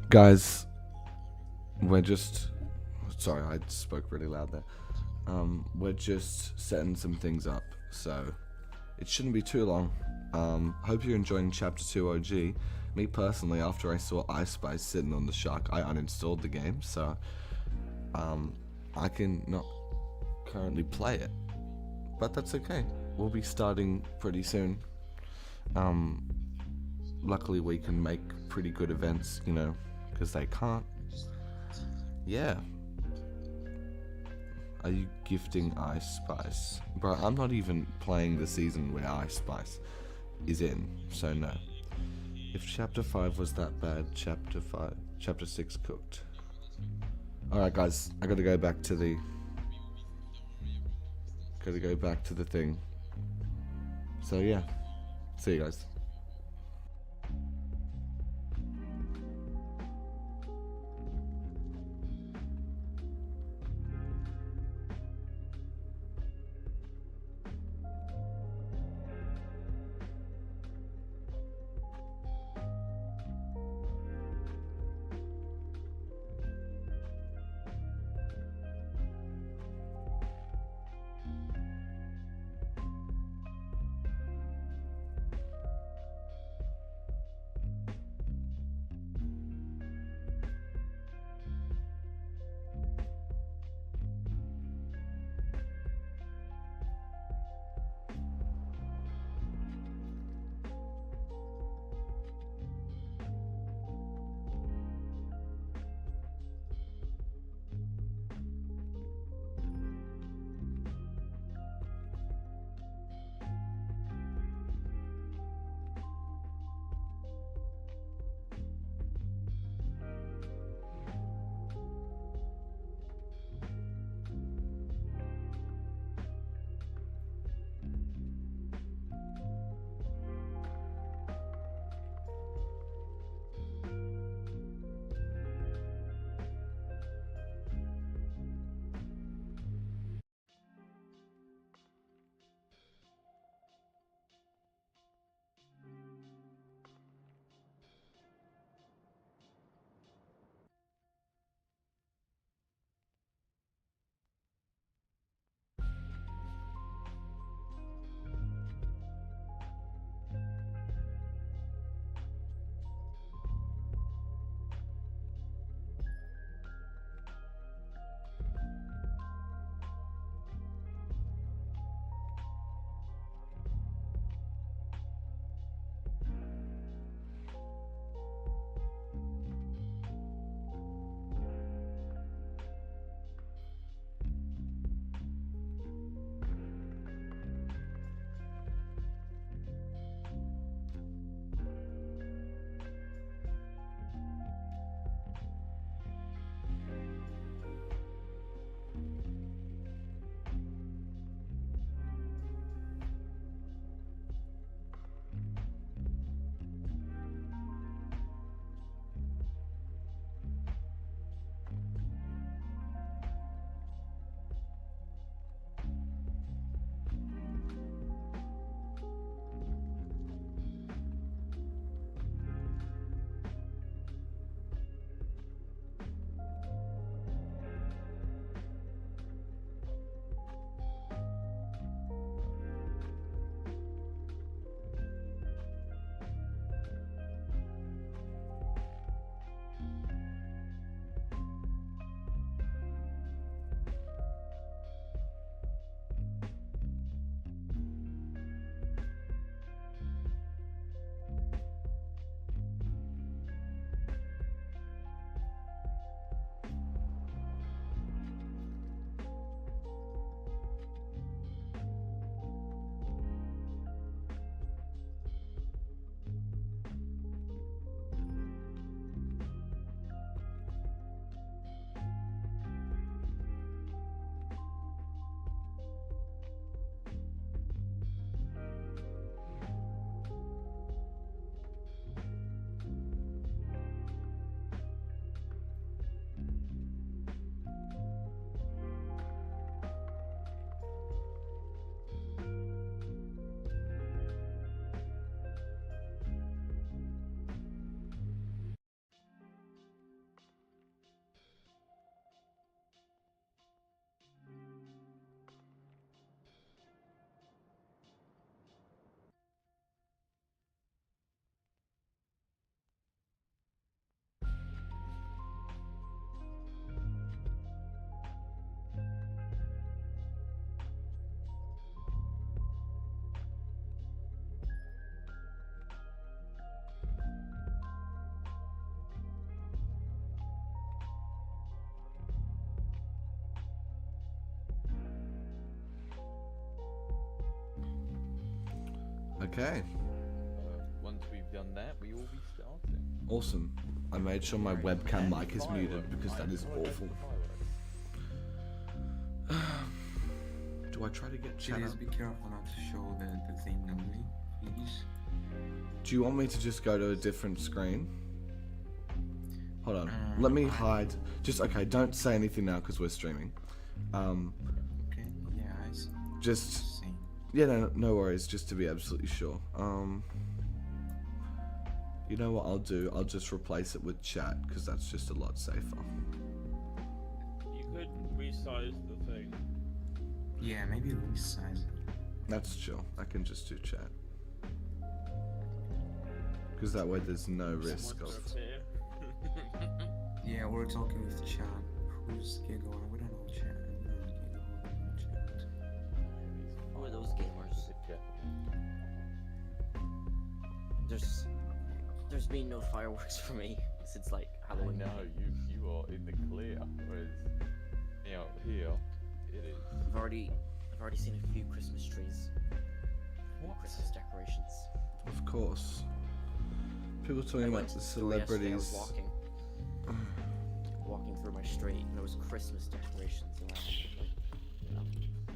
Guys, we're just. Sorry, I spoke really loud there. We're just setting some things up, so it shouldn't be too long. Hope you're enjoying Chapter 2 OG. Me personally, after I saw Ice Spice sitting on the shark, I uninstalled the game, so I can not currently play it. But that's okay. We'll be starting pretty soon. Luckily, we can make pretty good events, because they can't. Yeah. Are you gifting Ice Spice? Bro, I'm not even playing the season where Ice Spice is in, so no. If Chapter 5 was that bad, Chapter 6 cooked. Alright guys, I gotta go back to the thing. So yeah, see you guys. Okay. Once we've done that, we will be starting. Awesome. I made sure my webcam mic is muted because that is awful. Do I try to get chat Please up? be careful not to show the thing ugly, please. Do you want me to just go to a different screen? Hold on. Let me hide. Just okay. Don't say anything now because we're streaming. Okay, yeah, I see. Just Same. yeah, no worries. Just to be absolutely sure. You know what I'll do? I'll just replace it with chat because that's just a lot safer. You could resize the thing. Yeah, maybe resize it. That's chill. I can just do chat. Because that way there's no risk of... Yeah, we're talking with chat. Who's Giggle? We don't know chat. We don't know chat. Who are those gamers? There's been no fireworks for me since like Halloween. No, you are in the clear. Whereas out here, it is. I've already seen a few Christmas trees. Christmas decorations. Of course. People talking I about went the to store yesterday, I was celebrities. walking through my street and there was Christmas decorations around, like, you know,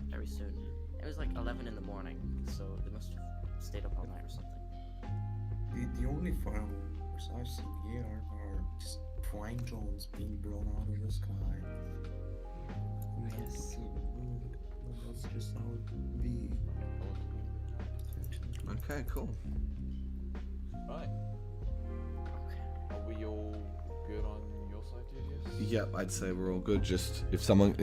very soon. It was like 11 in the morning, so they must have stayed up all night or something. The only fireworks I've seen here are just twine drones being blown out of the sky. Yes. That's just how it be. Okay, cool. Right. Okay. Are we all good on your side, Julius? Yep, I'd say we're all good. Just if someone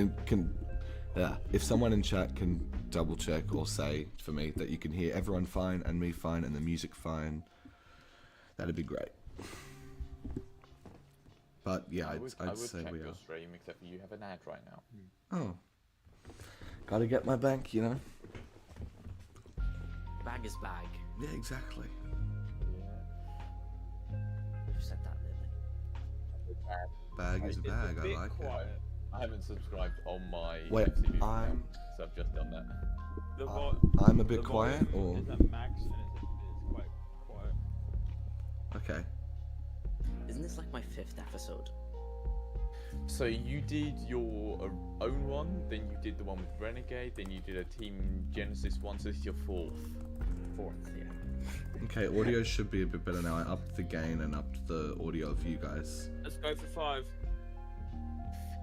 if someone in chat can double check or say for me that you can hear everyone fine and me fine and the music fine, that'd be great. But yeah, I would I'd say check we your are. stream, except for you have an ad right now. Oh, gotta get my bank, you know. Bag is bag. Yeah, exactly. You said that, Lily. Bag is a It's bag. I bit like it. quiet. I haven't subscribed on my Wait, FCB account, I'm- so I've just done that. The I'm a bit the quiet, volume or is at max and it's quite quiet. okay. Isn't this like my 5th episode? So you did your own one, then you did the one with Renegade, then you did a Team Genesis one, so this is your 4th. 4th, yeah. Okay, audio should be a bit better now. I upped the gain and upped the audio of you guys. Let's go for 5.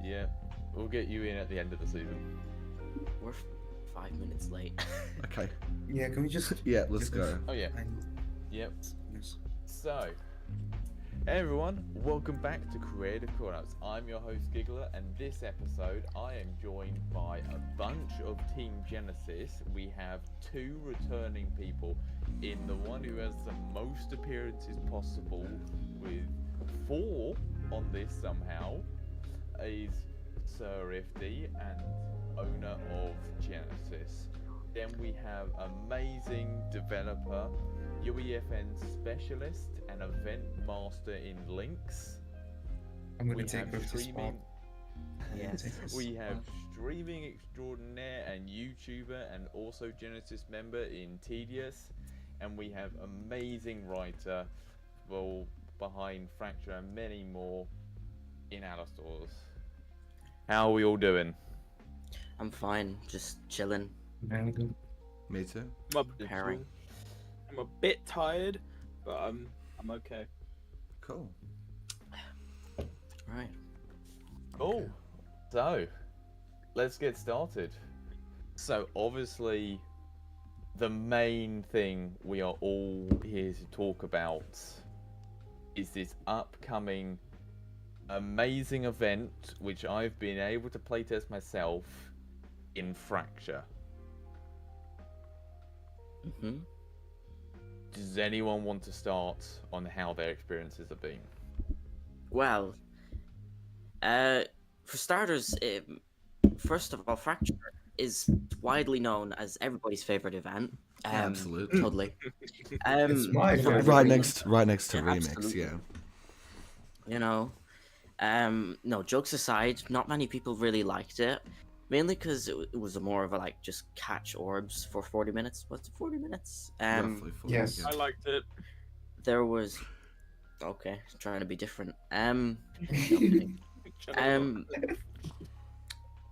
Yeah, we'll get you in at the end of the season. We're 5 minutes late. Okay. Yeah, can we just... Yeah, let's give us- go. Oh yeah, yep. Yes. So, hey everyone, welcome back to Creative Corners. I'm your host Giggler, and this episode I am joined by a bunch of Team Genesis. We have 2 returning people in the one who has the most appearances possible, with 4 on this somehow, is Sir Ifty and owner of Genesis. Then we have amazing developer, UEFN specialist, and event master in Links. I'm gonna We take have 50 streaming. Yes. We have streaming extraordinaire and YouTuber, and also Genesis member in Tedious, and we have amazing writer, well, behind Fracture and many more in Alastors. How are we all doing? I'm fine, just chilling. Very good. Me too. Preparing. I'm a bit tired, but I'm okay. Cool. Right. Cool. So, let's get started. So, obviously, the main thing we are all here to talk about is this upcoming amazing event, which I've been able to playtest myself in Fracture. Mm-hmm. Does anyone want to start on how their experiences have been? Well, for starters, first of all, Fracture is widely known as everybody's favorite event. Absolutely. Totally. It's my not favorite. Right really, next to Yeah, Remix, absolutely. yeah. You know, no, jokes aside, not many people really liked it. Mainly because it was more of a like just catch orbs for 40 minutes. What's it, 40 minutes? Roughly 40, yes. yeah. I liked it. There was okay, trying to be different. I'm kidding. Shut up.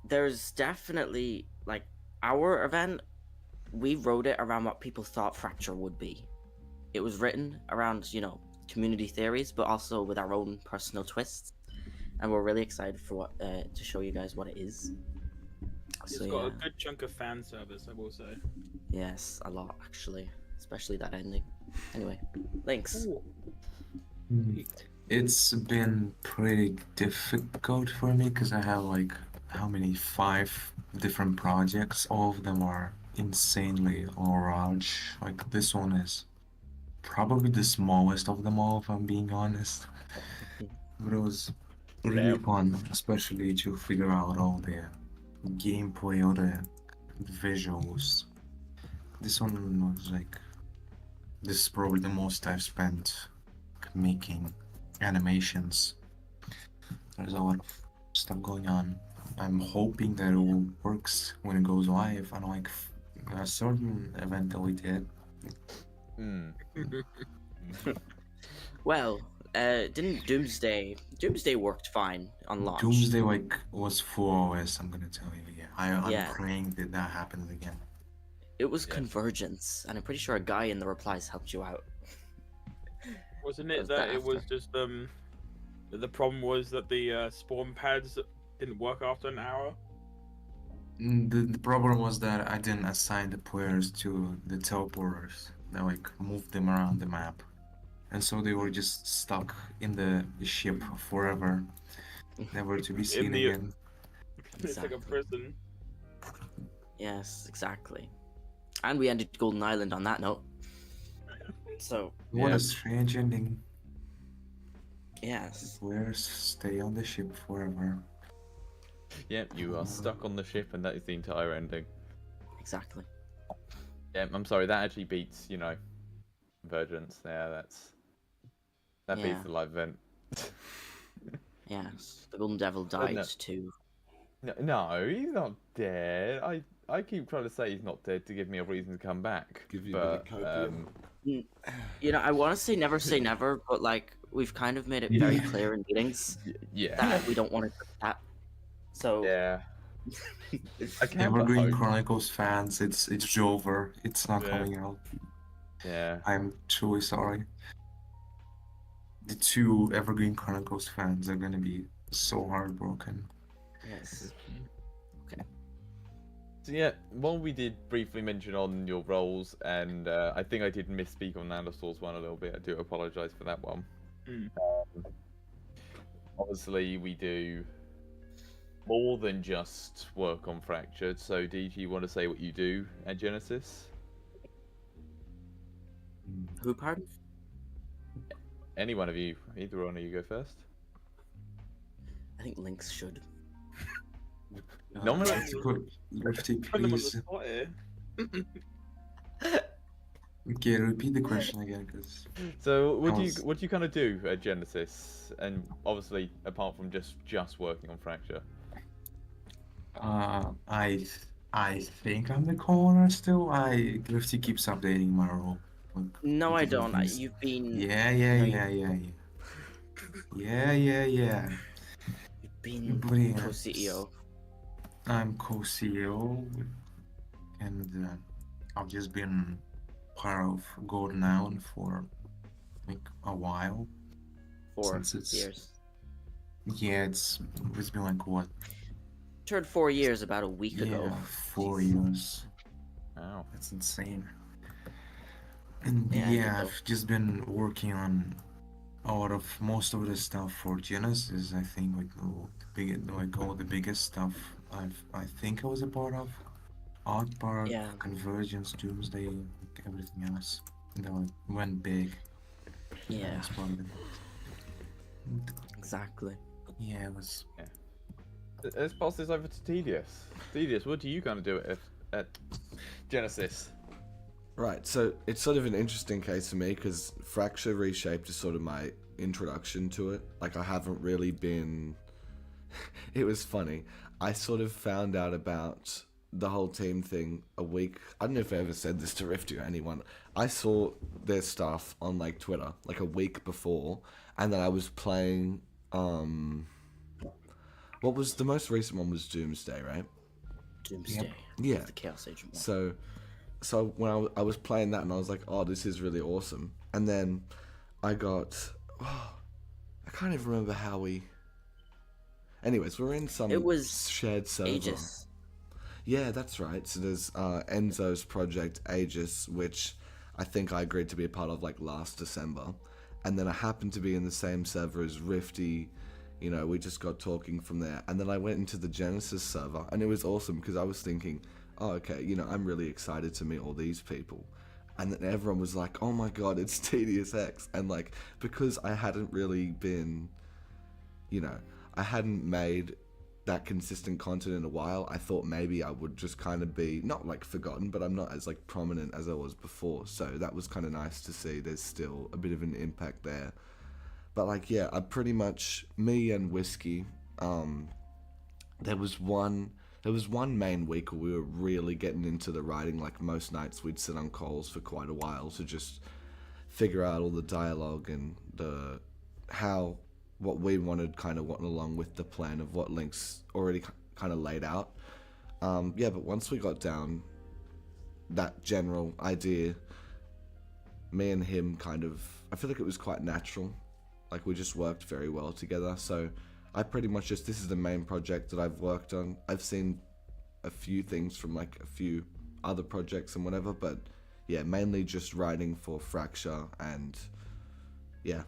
There's definitely like our event. We wrote it around what people thought Fracture would be. It was written around community theories, but also with our own personal twists. And we're really excited for what to show you guys what it is. It's So got yeah, a good chunk of fan service, I will say. yes, a lot actually, especially that ending. Anyway, links. It's been pretty difficult for me because I have like how many 5 different projects. All of them are insanely large. Like this one is probably the smallest of them all, if I'm being honest. But it was really fun, especially to figure out all the gameplay, all the visuals. This one was like, this is probably the most I've spent making animations. There's a lot of stuff going on. I'm hoping that it all works when it goes live. Unlike a certain event that we did. Well, didn't Doomsday worked fine on launch? Doomsday was full OS, I'm gonna tell you. Yeah, I'm Yeah. praying that happens again. It was convergence, and I'm pretty sure a guy in the replies helped you out. Wasn't Was it that that it was after? just the problem was that the spawn pads didn't work after an hour? The problem was that I didn't assign the players to the teleporters. I moved them around the map. And so they were just stuck in the ship forever, never to be seen the- again. It's like a Exactly. prison. Yes, exactly. And we ended Golden Island on that note. So What Yeah. a strange ending. yes, Players stay on the ship forever. Yep, you are stuck on the ship, and that is the entire ending. exactly. Yeah, I'm sorry, that actually beats, Convergence. Yeah, that beats Yeah. the live event. Yes, the Golden Devil no. died too. No, he's not dead. I keep trying to say he's not dead to give me a reason to come back. Give you a bit but of copium. I want to say never, but like we've kind of made it very clear in meetings yeah, that we don't want to do that. So yeah. I can't but Evergreen hope. Chronicles fans, it's over. It's not Yeah. coming out. Yeah. I'm truly sorry. The 2 Evergreen Chronicles fans are gonna be so heartbroken. yes, So yeah, while we did briefly mention on your roles, and I think I did misspeak on Nandosaur's one a little bit. I do apologise for that one. Mm. Obviously, we do more than just work on Fractured. So, DG, you want to say what you do at Genesis? who pardon? Any one of you, either one of you, go first. I think Lynx should. Nominate. That's good. Lefty, Put them on the please. spot here. Okay, repeat the question again, because So, what was- do you kind of do at Genesis? And obviously, apart from just working on Fracture. I think I'm the corner still. Lefty keeps updating my role. No, I different don't. things. You've been Yeah. you've been Brilliant. co-CEO. I'm co-CEO, and I've just been part of Golden Island for a while. For Since it's- years. Yeah, it's been what? Turned 4 years about a week ago. Yeah, 4 years. Wow. That's insane. And Yeah, yeah, I I've just been working on most of the stuff for Genesis. I think all the biggest stuff I think I was a part of. Art Park, Yeah. Convergence, Doomsday, everything else. That went big. I Yeah, was part of it. exactly. Yeah, it was. Let's pass this over to Tedious. Tedious, what do you kind of do at Genesis? Right, so it's sort of an interesting case for me because Fracture Reshaped is sort of my introduction to it. Like, I haven't really been it was funny. I sort of found out about the whole team thing a week. I don't know if I ever said this to Rifty or anyone. I saw their stuff on like Twitter like a week before, and then I was playing. What was the most recent one? Was Doomsday, right? Doomsday. Yeah. The Chaos Agent one. So when I was playing that, and I was like, oh, this is really awesome. And then I got, I can't even remember how we. Anyways, we're in some It was shared server. Aegis. Yeah, that's right. So there's Enzo's project Aegis, which I think I agreed to be a part of like last December, and then I happened to be in the same server as Rifty. You know, we just got talking from there, and then I went into the Genesis server, and it was awesome because I was thinking, oh, okay, you know, I'm really excited to meet all these people. And then everyone was like, oh my god, it's Tedious X. And like, because I hadn't really been, you know, I hadn't made that consistent content in a while, I thought maybe I would just kind of be, not like forgotten, but I'm not as like prominent as I was before. So that was kind of nice to see there's still a bit of an impact there. But like, yeah, I pretty much, me and Whiskey, there was one main week where we were really getting into the writing. Like most nights we'd sit on calls for quite a while to just figure out all the dialogue and what we wanted kind of went along with the plan of what Link's already kind of laid out. Yeah, but once we got down that general idea, me and him kind of, I feel like it was quite natural. Like we just worked very well together. So I pretty much this is the main project that I've worked on. I've seen a few things from like a few other projects and whatever, but yeah, mainly just writing for Fracture, and yeah,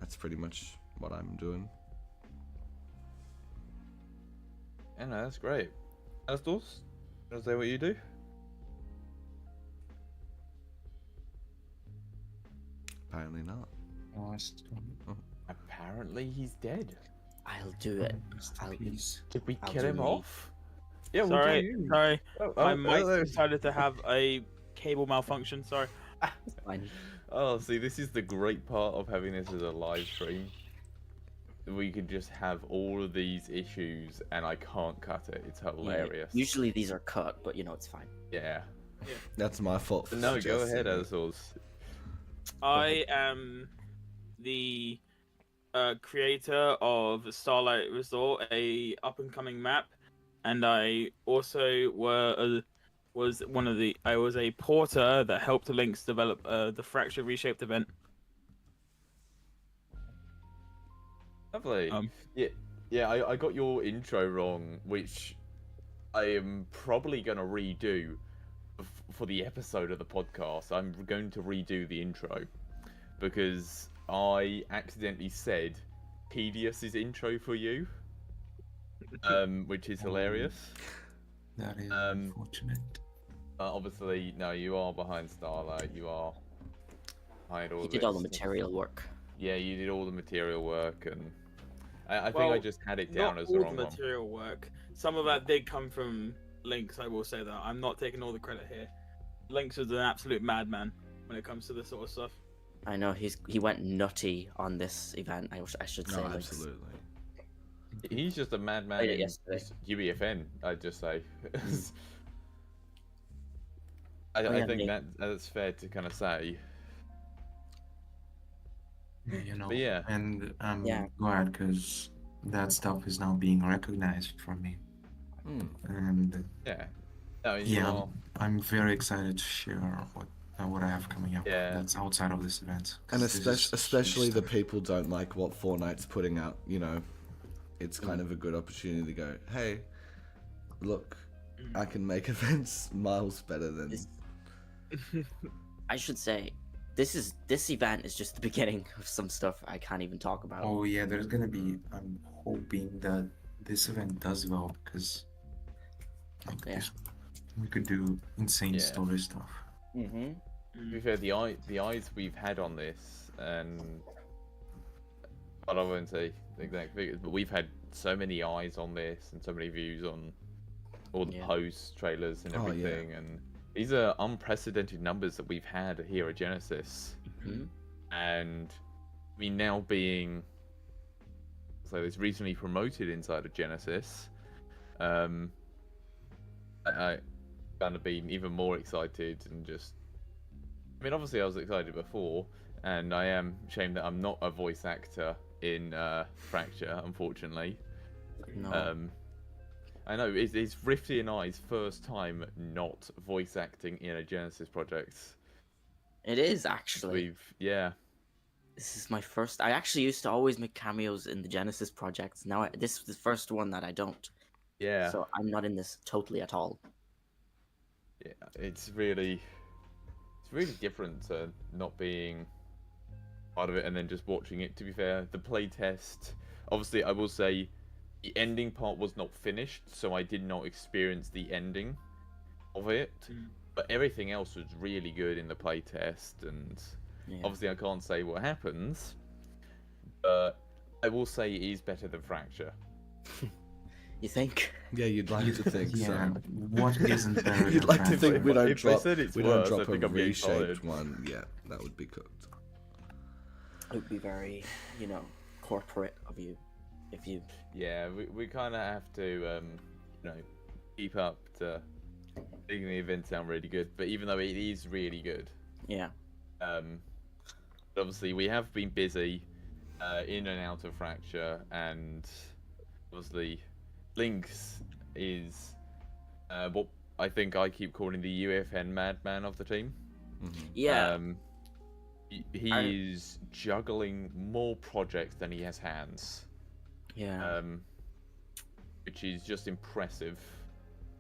that's pretty much what I'm doing. Yeah, no, that's great. Anastos, want to say what you do? Apparently not. Apparently he's dead. I'll do it. Please. Did we I'll kill do him me. off? Yeah, we'll do Sorry, you. sorry. My mic oh. decided to have a cable malfunction. Sorry. Fine. Oh, see, this is the great part of having this as a live stream. We could just have all of these issues, and I can't cut it. It's hilarious. Yeah, usually these are cut, but you know, it's fine. Yeah. That's my fault. For No, go suggesting ahead, it. Azors. I am the creator of Starlight Resort, a up-and-coming map, and I also was a porter that helped Lynx develop the Fracture Reshaped event. Lovely. Yeah. I got your intro wrong, which I am probably going to redo for the episode of the podcast. I'm going to redo the intro because I accidentally said Tedious's intro for you, which is hilarious. That is unfortunate. Obviously, no, you are behind Starlight. You are behind all You of did all the this. material work. Yeah, you did all the material work, and I think Well, I just had it down Not as the all wrong the one. material work. Some of that did come from Lynx, I will say that. I'm not taking all the credit here. Lynx is an absolute madman when it comes to this sort of stuff. I know he went nutty on this event. I should say. No, like, absolutely. He's just a madman Played it in yesterday. UBFN, I'd just say. Oh, I yeah, think mate. that's fair to kind of say. You know. But yeah. And I'm Yeah. glad because that stuff is now being recognized for me. And Yeah. No, you yeah, are. I'm very excited to share what I have coming up. Yeah. That's outside of this event. 'cause And this is especially huge the stuff. people don't like what Fortnite's putting out, you know. It's kind of a good opportunity to go, hey, look, I can make events miles better than... This- I should say, this event is just the beginning of some stuff I can't even talk about. Oh yeah, there's gonna be. I'm hoping that this event does well because like Yeah. this, we could do insane Yeah. story stuff. Mm-hmm. To be fair, the eyes we've had on this, and I won't say the exact figures, but we've had so many eyes on this and so many views on all the Yeah. posts, trailers, and Oh, yeah. everything. And these are unprecedented numbers that we've had here at Genesis. Mhm. And I mean, now being so it's recently promoted inside of Genesis. I kind of been even more excited and just. I mean, obviously I was excited before, and I am ashamed that I'm not a voice actor in Fracture, unfortunately. No. I know it's Rifty and I's first time not voice acting in a Genesis project. It is actually. Yeah. This is my first. I actually used to always make cameos in the Genesis projects. Now this is the first one that I don't. Yeah. So I'm not in this totally at all. Yeah, it's really different to not being part of it and then just watching it. To be fair, the playtest, obviously, I will say, the ending part was not finished, so I did not experience the ending of it. But everything else was really good in the playtest, and obviously I can't say what happens, but I will say it is better than Fracture. You think? Yeah, you'd like to think so. Yeah, what isn't better You'd than like to think Fracture? we don't If they drop, said it's we worse, don't I drop a think I'm getting reshaped fired. one. Yeah, that would be cooked. It would be very, corporate of you, if you. Yeah, we kind of have to, keep up to making the event sound really good. But even though it is really good, Yeah. obviously we have been busy in and out of Fracture, and obviously Lynx is what I think I keep calling the UFN madman of the team. Yeah. He's juggling more projects than he has hands. Yeah. Which is just impressive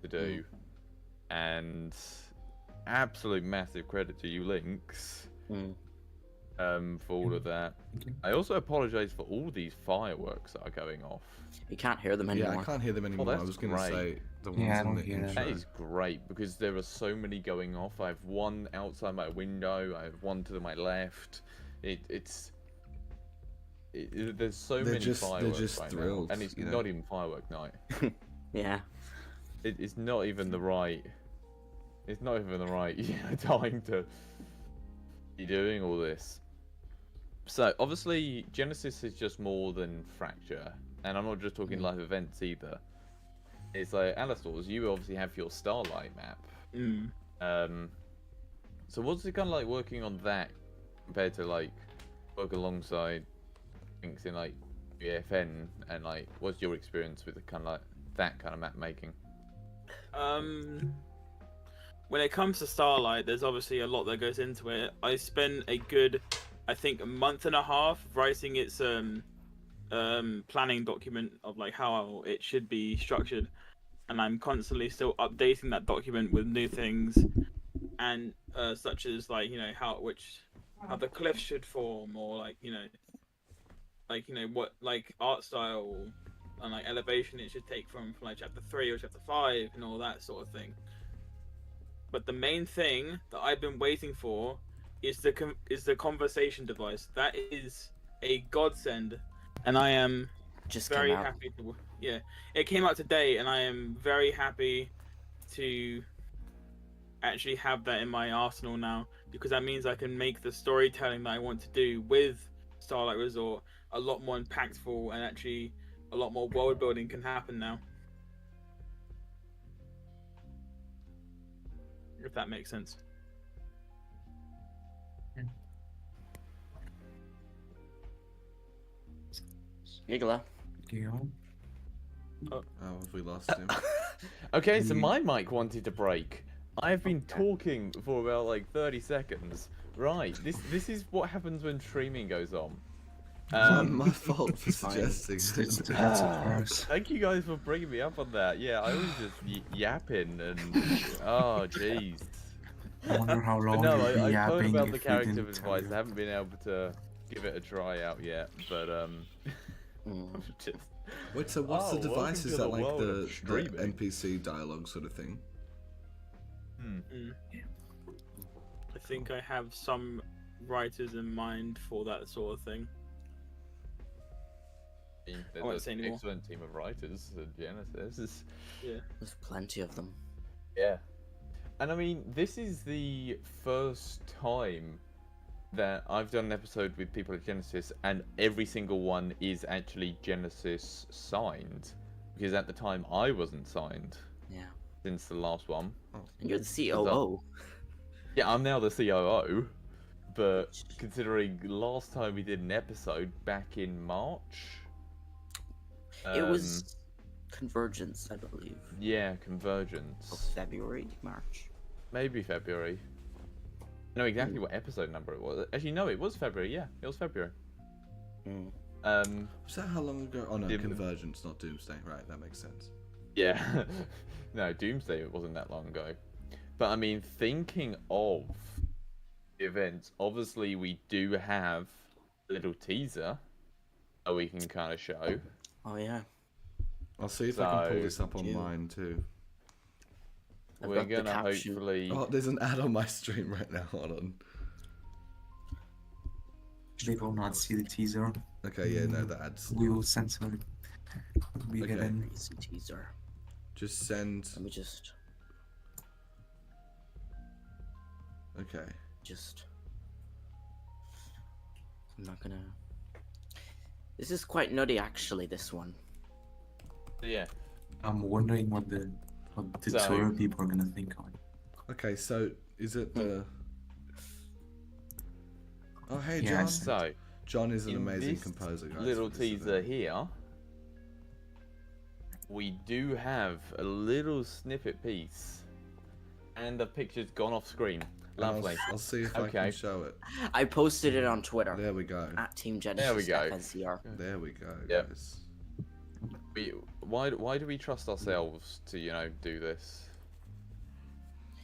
to do, and absolute massive credit to you, Lynx, for all of that. I also apologize for all these fireworks that are going off. You can't hear them anymore. Yeah, I can't hear them anymore. that's I was going to great. say the ones Yeah, I in don't the hear them. intro. That is great, because there are so many going off. I have one outside my window, I have one to my left. There's so They're many just- they're fireworks just right thrilled, now, and it's you know? not even firework night. Yeah. It's not even the right. It's not even the right time to be doing all this. So obviously Genesis is just more than Fracture, and I'm not just talking live events either. It's like Alistair's. You obviously have your Starlight map. So what's it kind of like working on that compared to like work alongside things in like UFN, and like what's your experience with the kind of like that kind of map making? When it comes to Starlight, there's obviously a lot that goes into it. I spent a good, I think, a month and a half writing its planning document of like how it should be structured, and I'm constantly still updating that document with new things, and such as like how the cliffs should form, or what like art style and like elevation it should take from like chapter 3 or chapter 5 and all that sort of thing. But the main thing that I've been waiting for is the conversation device. That is a godsend, and I am Just very came out. happy to. Yeah, it came out today, and I am very happy to actually have that in my arsenal now, because that means I can make the storytelling that I want to do with Starlight Resort a lot more impactful, and actually a lot more world building can happen now. If that makes sense. Giggler. Yeah. Oh, have we lost him? Okay, so my mic wanted to break. I've been talking for about like 30 seconds. Right, this is what happens when streaming goes on. My fault for Fine. suggesting. It's worse. Thank you guys for bringing me up on that. Yeah, I was just yapping and oh jeez. I wonder how But long no, you'll be I've heard yapping about if the we character didn't tell advice. you. I haven't been able to give it a try out yet, but just Wait, so what's the welcome device? to Is the that like world the of streaming. NPC dialogue sort of thing? I think I have some writers in mind for that sort of thing. There's won't say an anymore. excellent team of writers at Genesis. There's plenty of them. Yeah. And I mean, this is the first time that I've done an episode with people at Genesis, and every single one is actually Genesis signed, because at the time I wasn't signed Yeah. since the last one. And you're the COO. Yeah, I'm now the COO, but considering last time we did an episode back in March, It was Convergence, I believe. yeah, Or Convergence, February, March. maybe February. I know exactly what episode number it was. Actually, no, it was February. Yeah, it was February. Mm. Was that how long ago? Oh no, Didn't- Convergence, not Doomsday. Right, that makes sense. Yeah, no, Doomsday it wasn't that long ago. But I mean, thinking of events, obviously we do have a little teaser that we can kind of show. Oh yeah. I'll see if I can pull So- this up on June. mine too. I've We're got the gonna caption. hopefully. Oh, there's an ad on my stream right now. Hold on. They will not see the teaser. Okay, yeah, no, the ad's. We will censor it. We get Okay. in. Crazy teaser. Just send. Let me just. Okay. I'm not gonna. This is quite nutty, actually. This one. Yeah. I'm wondering what the So- tutorial people are gonna think of. Okay, so is it the? Oh, hey, Yeah, I John. see. So John is an in amazing this composer, guys. little for this teaser event. here, we do have a little snippet piece, and the picture's gone off screen. And Lovely. I'll see if I Okay. can show it. I posted it on Twitter There we go. at Team Genesis There we go. FNCR. There we go, Yep. guys. Why do we trust ourselves to do this?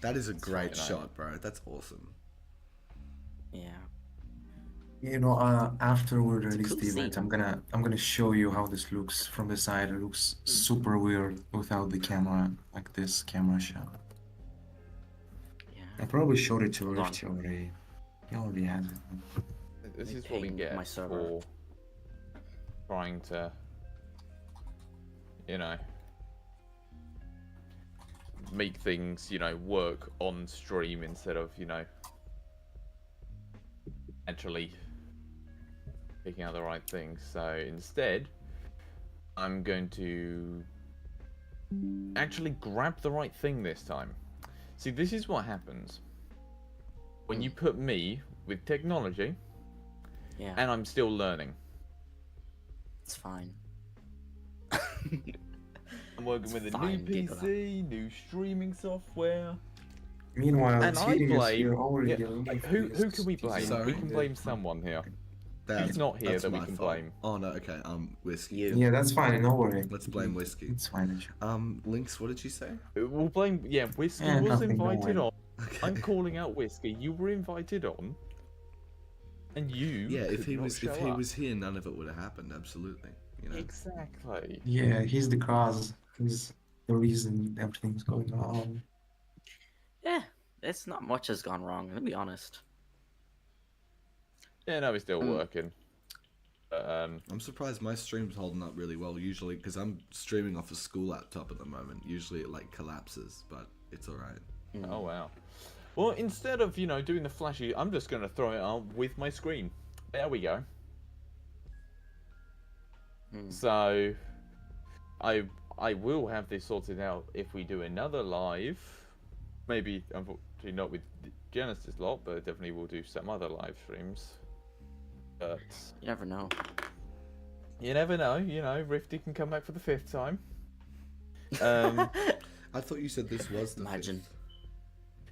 That is a great fine, I- shot, bro. That's awesome. Yeah. You know, after we It's a release cool the event, scene. I'm gonna show you how this looks from the side. It looks super weird without the camera, like this camera shot. Yeah. I probably showed it to Hold Rift already. He already has it. This me is what we ping get my server. for trying to, make things, work on stream instead of, actually picking out the right things. So instead, I'm going to actually grab the right thing this time. See, this is what happens when you put me with technology Yeah. and I'm still learning. It's fine. I'm working with a new Fine, Giggler. PC, new streaming software. Meanwhile, And I Tyrion is blame- here already yeah, getting Who this can we blame? Sorry? We can blame someone here. That's, not here that's that we my can fault. blame. Oh no, okay. Whiskey. You. Yeah, that's fine. No worry. Let's blame Whiskey. It's fine. Links. What did you say? We'll blame. Yeah, Whiskey Yeah, was nothing, don't invited worry. on. Okay. I'm calling out Whiskey. You were invited on, and you. Yeah, if could he not was show up. here, none of it would have happened. Absolutely. You know. Exactly. Yeah, he's the cause. He's the reason everything's going on. Yeah. It's not much has gone wrong. To be honest. Yeah, no, we're still working. But, I'm surprised my stream's holding up really well. Usually, because I'm streaming off a school laptop at the moment. Usually, it like collapses, but it's all right. oh wow. Well, instead of doing the flashy, I'm just gonna throw it on with my screen. There we go. So, I will have this sorted out if we do another live. Maybe, unfortunately, not with the Genesis lot, but definitely we'll do some other live streams. But You never know. you never know. Rifty can come back for the 5th time. I thought you said this was the Imagine. fifth.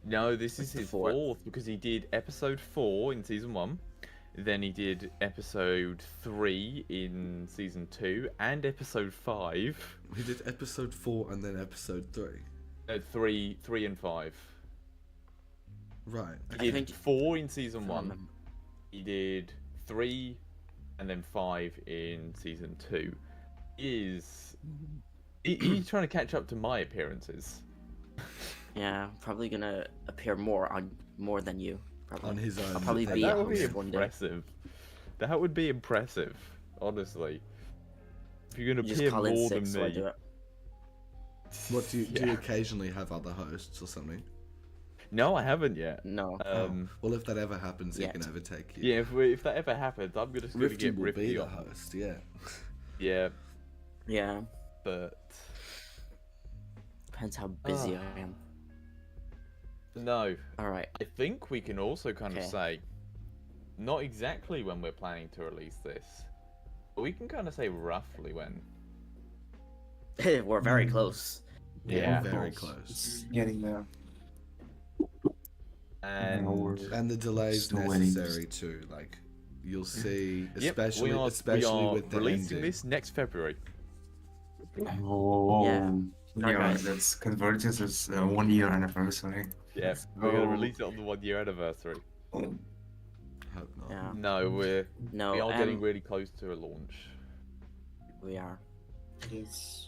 No, this is the his fourth. 4th because he did episode 4 in season 1. Then he did episode 3 in season 2 and episode 5. We did episode 4 and then episode 3. 3 and 5. Right. He think- did 4 in season I 1. remember. He did 3 and then 5 in season 2. He's trying to catch up to my appearances. Yeah, probably gonna appear more than you. Probably. On his own. I'll probably And be that a would be host one day. impressive. That would be impressive, honestly. If you're gonna You just appear call in more sick, than so I me. do it. What do you Yeah. occasionally have other hosts or something? No, I haven't yet. No. Well, if that ever happens, he Yet. can overtake you. Yeah, if that ever happens, I'm just gonna Rifty get will be Rifty the on. host. Yeah. Yeah, Yeah. but Depends how busy I am. no. All right. I think we can also kind of Okay. say, not exactly when we're planning to release this, but we can kind of say roughly when. We're very close. Yeah. Very It's close. getting there. And And the delay's Still waiting. necessary too. Like, you'll see, yep, especially we are with the releasing ending. this next February. Oh, Yeah. yeah, Okay. that's Convergence is 1 year anniversary. Yeah, we're gonna Oh. release it on the 1 year anniversary. Hope not. Yeah. No, we No. are getting really close to a launch. We are.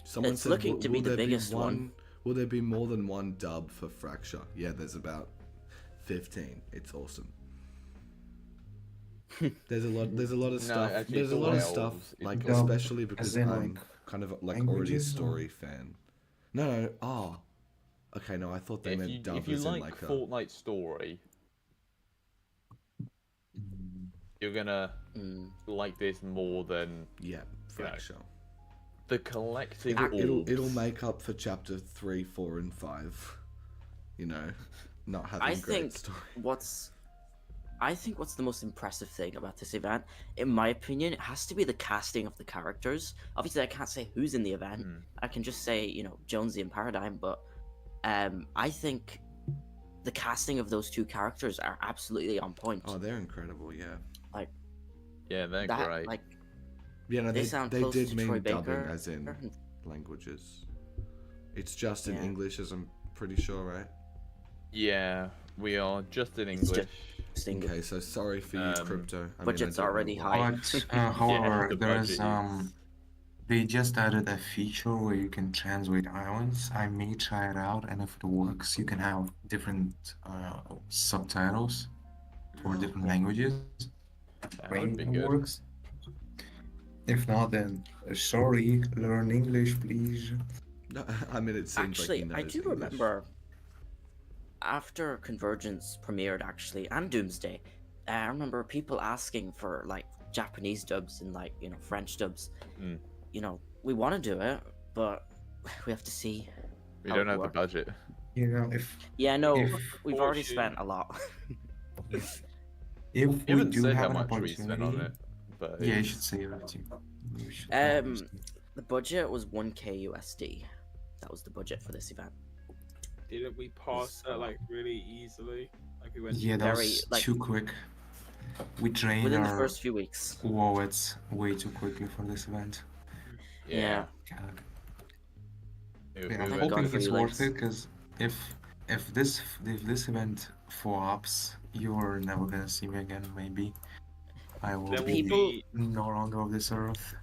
Someone It's said, looking "Will- to be will the there biggest one." Will there be more than one dub for Fracture? Yeah, there's about 15. It's awesome. There's a lot of stuff. actually, There's a lot of 12 stuff, is like dub, especially because in, I'm like, kind of like already a languages, or- story fan. No. Oh. Okay, no, I thought they If meant you, dub if you as like, in like a... Fortnite Story, you're gonna Mm. like this more than Yeah, Fracture. the collective It'll orbs. make up for chapter 3, 4, and 5. You know, not having I great think story. I think what's the most impressive thing about this event, in my opinion, it has to be the casting of the characters. Obviously, I can't say who's in the event. Hmm. I can just say, Jonesy and Paradigm, but I think the casting of those two characters are absolutely on point. Oh, they're incredible. Yeah. Yeah, they're that, great. like, Yeah, no, they sound they close did to mean Troy dubbing Baker. as in languages. It's just in Yeah. English, as I'm pretty sure, right? Yeah, we are just in It's English. just English. Okay, so sorry for you, Crypto. I Budget's don't know already why. high. But however, the there's budget is- they just added a feature where you can translate islands. I may try it out, and if it works, you can have different subtitles for different languages. That would be It good. works. If not, then sorry, learn English, please. No, I mean, it seems Actually, like he I knows do English. remember after Convergence premiered, actually, and Doomsday, I remember people asking for like Japanese dubs and like French dubs. Mm. We want to do it, but we have to see. We how don't it have the works. budget. You know, if Yeah, no, If- we've already Fortune. spent a lot. if We we haven't do said have how an much we spent on opportunity, it, but yeah, you it's- should say it too. You should The budget was 1K USD. That was the budget for this event. Didn't we pass that like really easily? Like we went. Yeah, that very, was like- too quick. We trained Within the our first few weeks. wallets way too quickly for this event. yeah. God. It- Yeah, it I'm went- God hoping for it's you, worth Lex. it because if this event flops, you're never gonna see me again. Maybe I will There be will be no longer of this earth.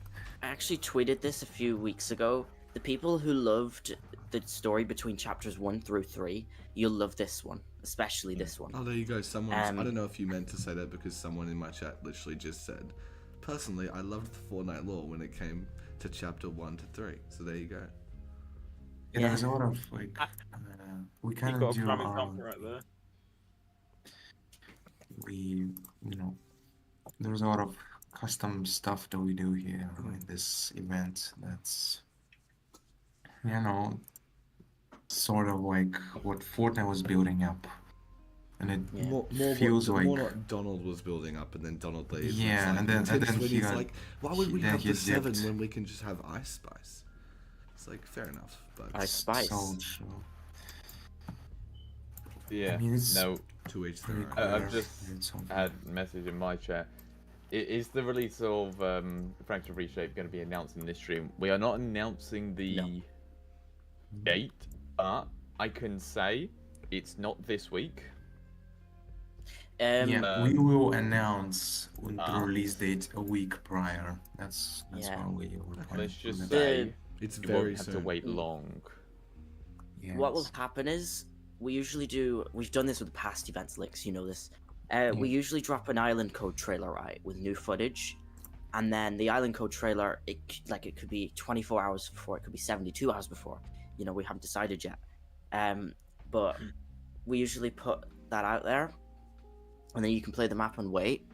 I actually tweeted this a few weeks ago. The people who loved the story between chapters 1 through 3, you'll love this one, especially this one. Oh, there you go. Someone. I Um, don't know if you meant to say that because someone in my chat literally just said, personally, I loved the Fortnite lore when it came to chapter 1 to 3. So there you go. Yeah, Yeah. there's a lot of like we You kind got of a do prime our example right there. there's a lot of custom stuff that we do here in this event that's sort of like what Fortnite was building up, and it Yeah. More feels what, like more what Donald was building up, and then Donald leaves. Yeah, it's like, and then when he he's got- like, why would we then have he the 7 dipped. when we can just have Ice Spice? It's like fair enough, but Ice Spice. so true. Yeah. I mean, it's No, to each pretty their cool. own. I've just It's something. had a message in my chat. Is the release of Fracture Reshape going to be announced in this stream? We are not announcing the No. date, but I can say it's not this week. Yeah, we will announce the Ah. release date a week prior. That's Yeah. how we were planning Let's for just that. say It's you very won't have to soon. wait long. Yeah, What will it's- happen is we've done this with past events, Lix, you know this. We usually drop an island code trailer, right, with new footage, and then the island code trailer, it could be 24 hours before, it could be 72 hours before. We haven't decided yet. But we usually put that out there, and then you can play the map and wait,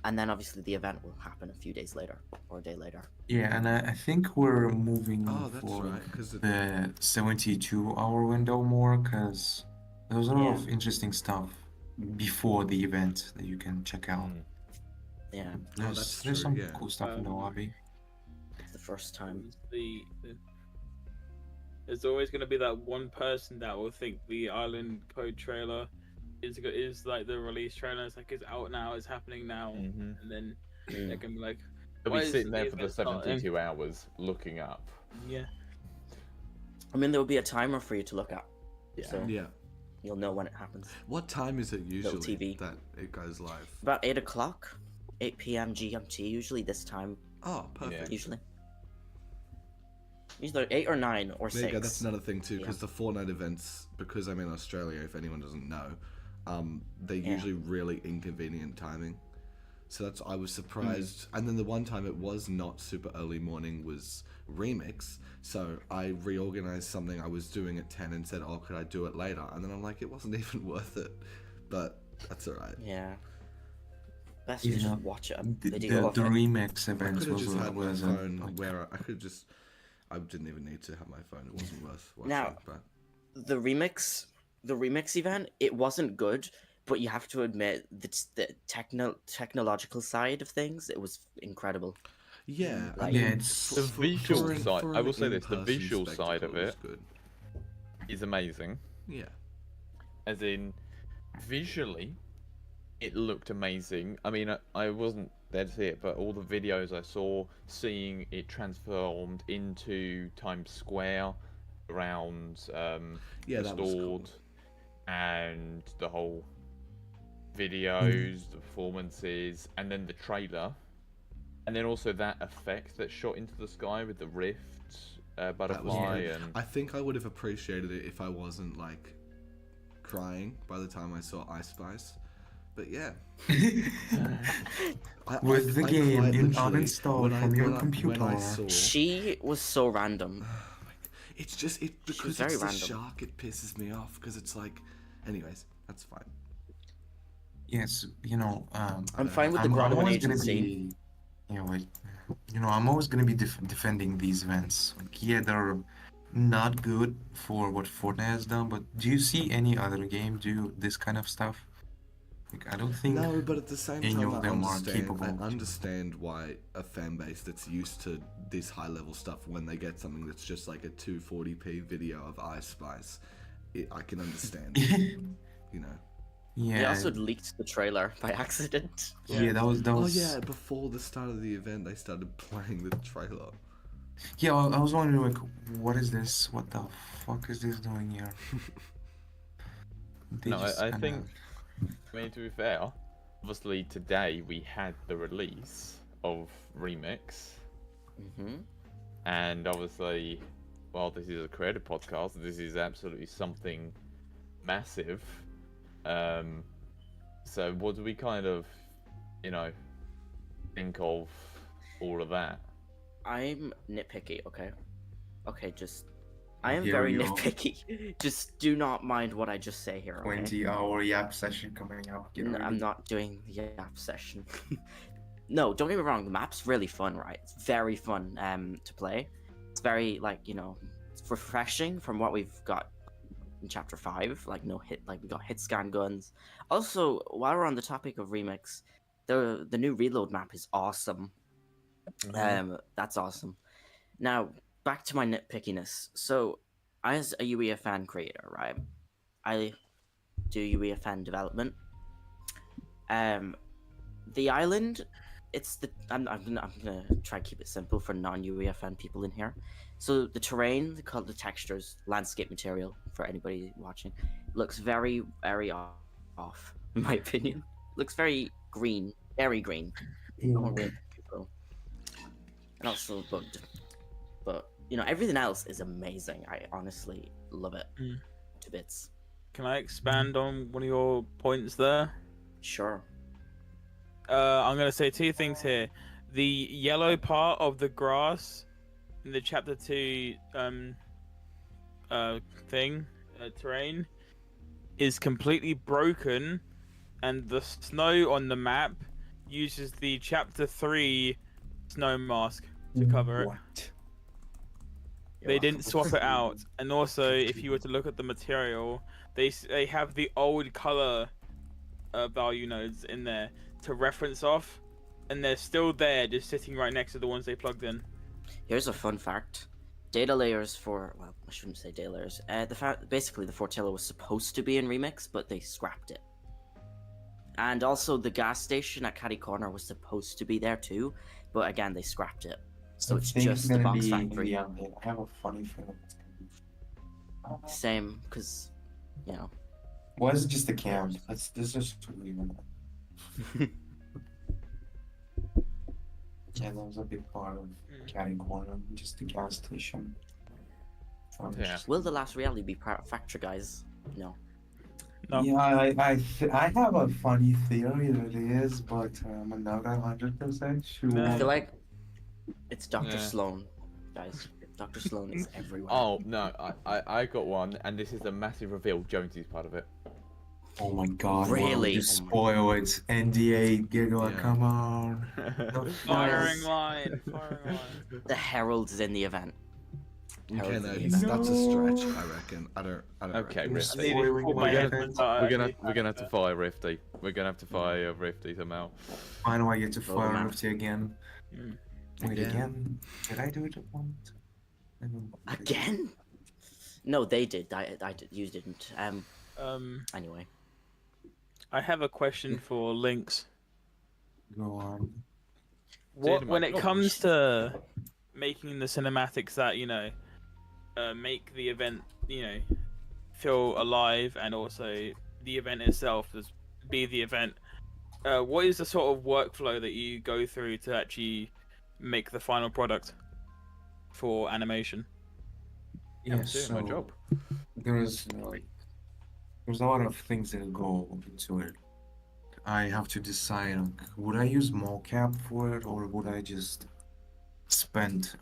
and then obviously the event will happen a few days later or a day later. Yeah, and I think we're moving Oh, that's for right, 'cause it- the 72-hour window more, because there's a lot Yeah. of interesting stuff before the event that you can check out. Mm. Yeah, that's There's true, some yeah. cool stuff in the lobby. it's the first time. There's always going to be that one person that will think the Island Code trailer is like the release trailer. It's like it's out now, it's happening now, Mhm. and then Mm. they're gonna be like, They'll why be is sitting there the for the event starting? 72 hours looking up. Yeah. I mean, there will be a timer for you to look at, Yeah. so Yeah. you'll know when it happens. What time is it usually TV. that it goes live? About 8 o'clock, 8 p.m. GMT, usually this time. Oh, perfect. Usually. Either 8 or 9 or There 6. you go. That's another thing too, Yeah. because the Fortnite events, because I'm in Australia, if anyone doesn't know, they're Yeah. usually really inconvenient timing. So that's I was surprised. And then the one time it was not super early morning was Remix. So I reorganized something I was doing at 10 and said, "Oh, could I do it later?" And then I'm like, it wasn't even worth it. But that's alright. Yeah. Best You to just know, watch a The, video the, of the it. remix I event could have just had my was phone like, where I could just. I didn't even need to have my phone. It wasn't worth watching. Now- but The remix event, it wasn't good, but you have to admit that the technological side of things, it was incredible. yeah, I Like- yeah, mean, it's The visual an- side- I an will say this, the in-person visual side of spectacle, was it- good. Is amazing. Yeah. As in, visually, it looked amazing. I mean, I wasn't there to see it, but all the videos I saw, seeing it transformed into Times Square around Yeah, that was cool. restored, and the whole videos, the performances, and then the trailer, and then also that effect that shot into the sky with the rift butterfly great. and I think I would have appreciated it if I wasn't like crying by the time I saw Ice Spice. But yeah. With the I game cried in literally uninstalled when from your when computer. I saw, She was so random. it's just it was because very it's the random. shark. It pisses me off because it's like, anyways, that's fine. yes, you know, I'm fine with the I'm Groundhog always gonna Agency. be, I'm always gonna be defending these events. Like, yeah, they're not good for what Fortnite has done, but do you see any other game do this kind of stuff? Like, I don't think. No, but at the same any time, of I them are understand. capable I to- understand why a fan base that's used to this high level stuff, when they get something that's just like a 240p video of Ice Spice, I can understand. You know. Yeah. They also leaked the trailer by accident. Yeah, that was. Oh yeah, before the start of the event, they started playing the trailer. Yeah, I was wondering, like, what is this? What the fuck is this doing here? They No, just I kinda- think. I mean, to be fair, obviously today we had the release of Remix, hmm and obviously, while this is a creative podcast, this is absolutely something massive. So what do we kind of, think of all of that? I'm nitpicky, okay? Okay, I am Here very we go. nitpicky. Just do not mind what I just say here, okay? 20-hour yap session coming up. Get I'm ready. not doing the yap session. No, don't get me wrong. The map's really fun, right? It's very fun to play. It's very it's refreshing from what we've got in Chapter 5. Like we got hit scan guns. Also, while we're on the topic of remix, the new reload map is awesome. That's awesome. Now back to my nitpickiness. So, as a UEFN creator, right? I do UEFN development. The island, I'm gonna try to keep it simple for non-UEFN people in here. So the terrain, the textures, landscape material for anybody watching, looks very, very off, in my opinion. Looks very green, very green. Not really people. And also bugged. But everything else is amazing. I honestly love it to bits. Can I expand on one of your points there? Sure. I'm gonna say two things here. The yellow part of the grass in the chapter 2 terrain, is completely broken, and the snow on the map uses the Chapter 3 snow mask to cover it. What? They didn't swap it out, and also if you were to look at the material, they have the old color value nodes in there to reference off, and they're still there, just sitting right next to the ones they plugged in. Here's a fun fact. Data layers for, well, I shouldn't say data layers. Basically the Fortilla was supposed to be in Remix, but they scrapped it. And also the gas station at Caddy Corner was supposed to be there too, but again they scrapped it. So I it's think just the gonna box be factory. the update. I have a funny feeling it's gonna be. Same, because, you know. Why is it just a camp? This is too weird. Yeah, that was a big part of Caddy Corner, just the gas station. Yeah. Will the last reality be part of Factor, guys? No. No. Yeah, I have a funny theory that it is, but I'm not 100% sure. No. I feel like it's Dr. Yeah. Sloan, guys. Dr. Sloan is everywhere. Oh no, I got one, and this is a massive reveal. Jonesy's part of it. Oh my god, Really? You spoil it. NDA, Giga, Yeah. come on. Firing line, firing line. The Herald is in the event. Okay, Herald's no, in the he's, event. that's a stretch, I reckon. I don't Okay, reckon. Rifty. Needed Spoiling for my my event. headphones, We're gonna have to fire Rifty. We're gonna have to fire Rifty somehow. Why do I get to Roll fire them out. Rifty again? Mm. Wait, Again? again? Did I do it once? Again? No, they did. I did. You didn't. Anyway. I have a question for Lynx. Go on. When it gosh. comes to making the cinematics that make the event feel alive, and also the event itself be the event, what is the sort of workflow that you go through to actually make the final product for animation? Yeah, I'm doing my job. There's a lot of things that go into it. I have to decide, would I use mocap for it, or would I just spend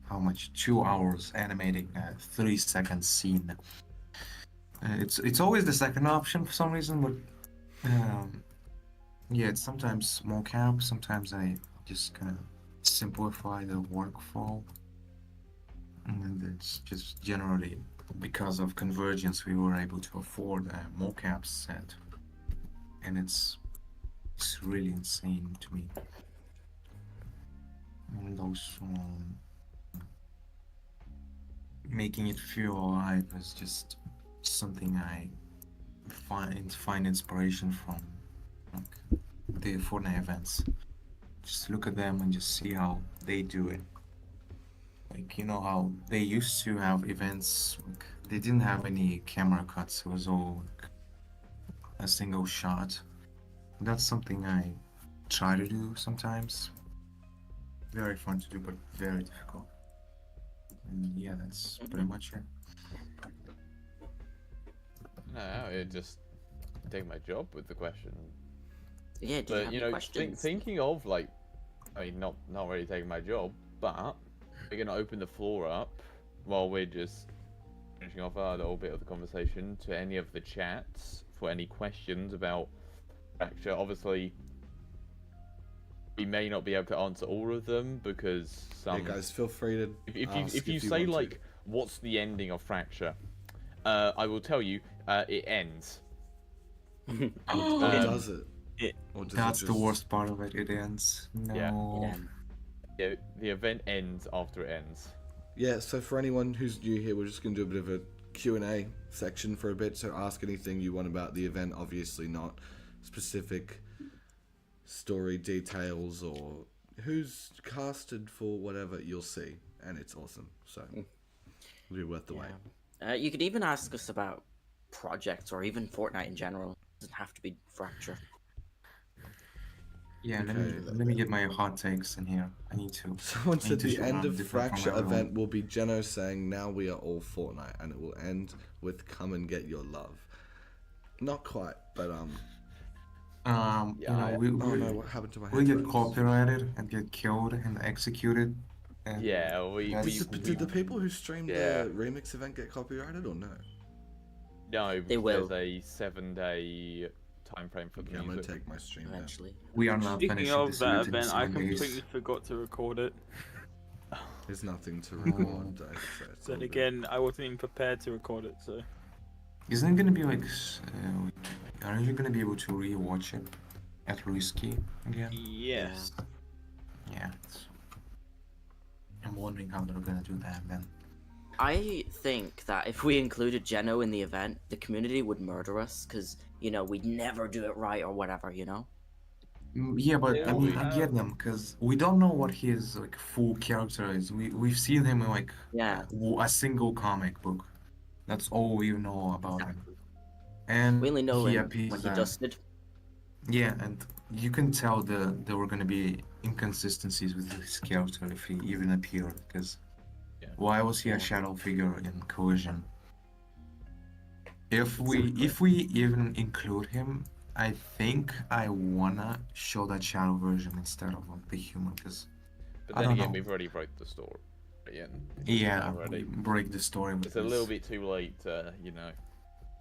how much? 2 hours animating a 3-second scene? It's always the second option for some reason, but yeah, it's sometimes mocap. Sometimes I just kind of simplify the workflow, and it's just generally because of convergence we were able to afford a mocap set, and it's really insane to me. And also making it feel alive is just something I find inspiration from, the Fortnite events. Just look at them and just see how they do it. How they used to have events, they didn't have any camera cuts, it was all a single shot. That's something I try to do sometimes. Very fun to do, but very difficult. And yeah, that's pretty much it. No, it just take my job with the question. Yeah, do you But have you any know, questions? thinking of not really taking my job, but we're gonna open the floor up while we're just finishing off our little bit of the conversation to any of the chats for any questions about Fracture. Obviously, we may not be able to answer all of them because Yeah, guys, feel free to ask if you say want to. like, what's the ending of Fracture? I will tell you, it ends. Or does it? Or does That's it the just... worst part of it. It ends. No. Yeah. Yeah, the event ends after it ends. Yeah, so for anyone who's new here, we're just going to do a bit of a Q&A section for a bit, so ask anything you want about the event, obviously not specific story details or who's casted for whatever, you'll see, and it's awesome, so it'll be worth the wait. You could even ask us about projects or even Fortnite in general. It doesn't have to be Fracture. Yeah, Okay. let me get my hot takes in here. I need to. Someone I said need to the show end I'm of different from Fracture everyone. event will be Geno saying, "Now we are all Fortnite," and it will end with "Come and get your love." Not quite, but Yeah, we oh no, what happened to my we get headphones? copyrighted and get killed and executed. And Yeah, we that's- Did the people who streamed Yeah. the remix event get copyrighted or no? No, They will. there's a 7-day time frame for the Yeah, I'm gonna music. take my stream down. eventually. We are not Speaking finishing of this that within event, I 7 days. completely forgot to record it. There's nothing to record. so it's all Then good. again, I wasn't even prepared to record it, so. Isn't it gonna be like, aren't you gonna be able to rewatch it at Risky again? Yes. Yeah. I'm wondering how they're gonna do that then. I think that if we included Geno in the event, the community would murder us because, we'd never do it right or whatever, Yeah, but Yeah, I mean, we I have- get them because we don't know what his like full character is. We've seen him in like Yeah. a single comic book. That's all we know about him. And We only know he him appears when he that- dusted. Yeah, and you can tell there were gonna be inconsistencies with his character if he even appeared. Because Yeah. why was he a shadow figure in Collision? If we even include him, I think I wanna show that shadow version instead of like the human. Because But I then don't again, know. we've already wrote the story. And yeah, already. we break the story with It's a this. little bit too late to,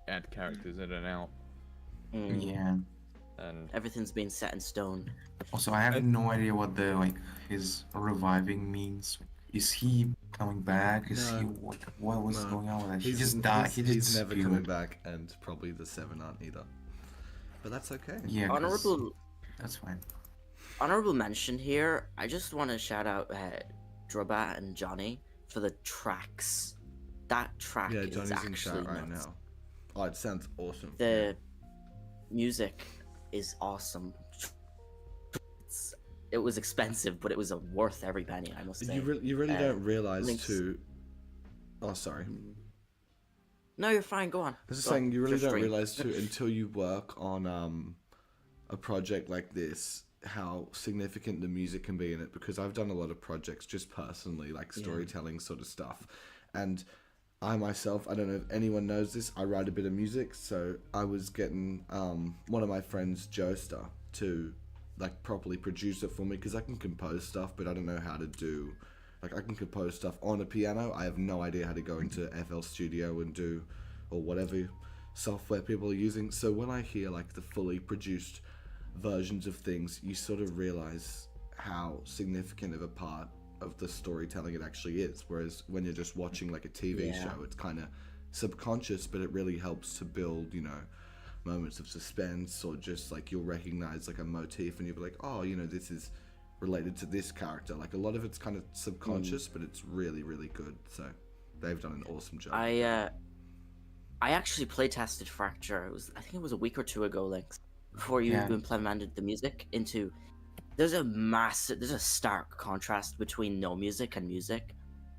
add characters in and out. Mm, Yeah. And Everything's been set in stone. Also, I have no idea what his reviving means. Is he coming back? Is No. he what was No. going on with that? He He's- just died. He He's just never disappeared. coming back, and probably the 7 aren't either. But that's okay. Yeah, 'cause Honorable that's fine. honorable mention here. I just want to shout out Drubat and Johnny for the tracks. That track Yeah, is Johnny's in actually chat right nuts. now. Oh, it sounds awesome. The music is awesome. It was expensive, but it was worth every penny, I must say. You really don't realize links- too. Oh, sorry. No, you're fine. Go on. I was just Go on. saying, you really It's your don't stream. realize too until you work on a project like this how significant the music can be in it. Because I've done a lot of projects just personally, like storytelling sort of stuff, and I myself, I don't know if anyone knows this, I write a bit of music, so I was getting one of my friends, Joestar, to like properly produce it for me because I can compose stuff, but I don't know how to do. Like, I can compose stuff on a piano. I have no idea how to go into FL Studio and do, or whatever software people are using. So when I hear, like, the fully produced versions of things, you sort of realize how significant of a part of the storytelling it actually is. Whereas when you're just watching, like, a TV show, it's kind of subconscious, but it really helps to build, moments of suspense, or just, like, you'll recognize, like, a motif, and you'll be like, oh, this is related to this character. Like, a lot of it's kind of subconscious, but it's really, really good. So they've done an awesome job. I actually play tested Fracture. I think it was a week or two ago, Lynx, before you implemented the music into. There's a stark contrast between no music and music.